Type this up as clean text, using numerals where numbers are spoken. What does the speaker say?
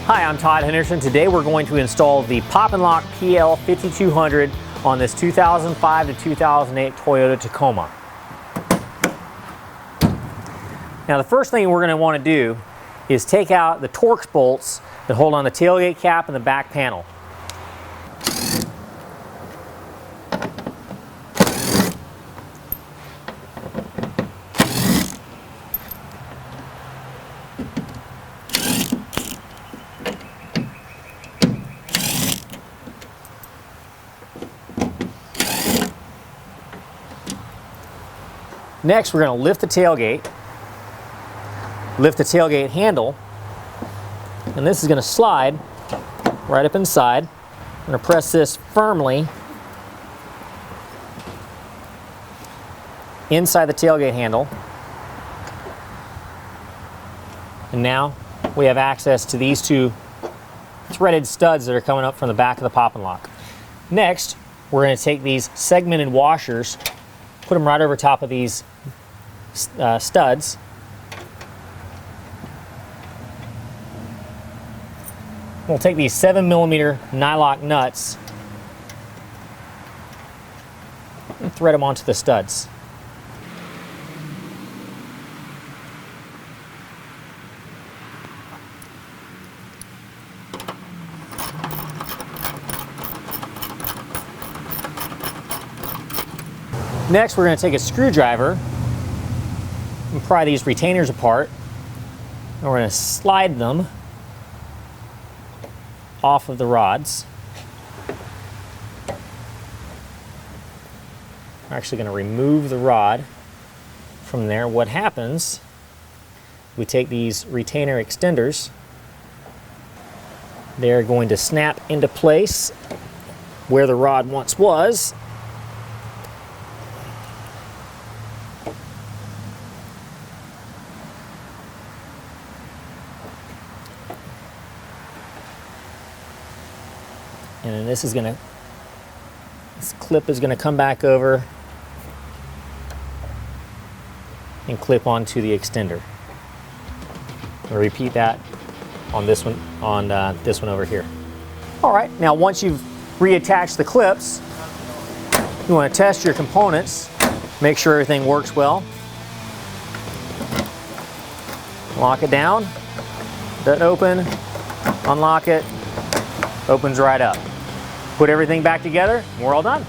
Hi, I'm Todd Henderson. Today we're going to install the Pop and Lock PL5200 on this 2005 to 2008 Toyota Tacoma. Now the first thing we're going to want to do is take out the Torx bolts that hold on the tailgate cap and the back panel. Next, we're going to lift the tailgate handle, and this is going to slide right up inside. I'm going to press this firmly inside the tailgate handle, and now we have access to these two threaded studs that are coming up from the back of the Pop and Lock. Next, we're going to take these segmented washers, put them right over top of these studs. We'll take these 7mm nylock nuts and thread them onto the studs. Next, we're going to take a screwdriver and pry these retainers apart, and we're going to slide them off of the rods. We're actually going to remove the rod from there. What happens, we take these retainer extenders, they're going to snap into place where the rod once was. And then this clip is going to come back over and clip onto the extender. I'll repeat that on this one, this one over here. All right, now once you've reattached the clips, you want to test your components, make sure everything works well. Lock it down, doesn't open, unlock it, opens right up. Put everything back together, and we're all done.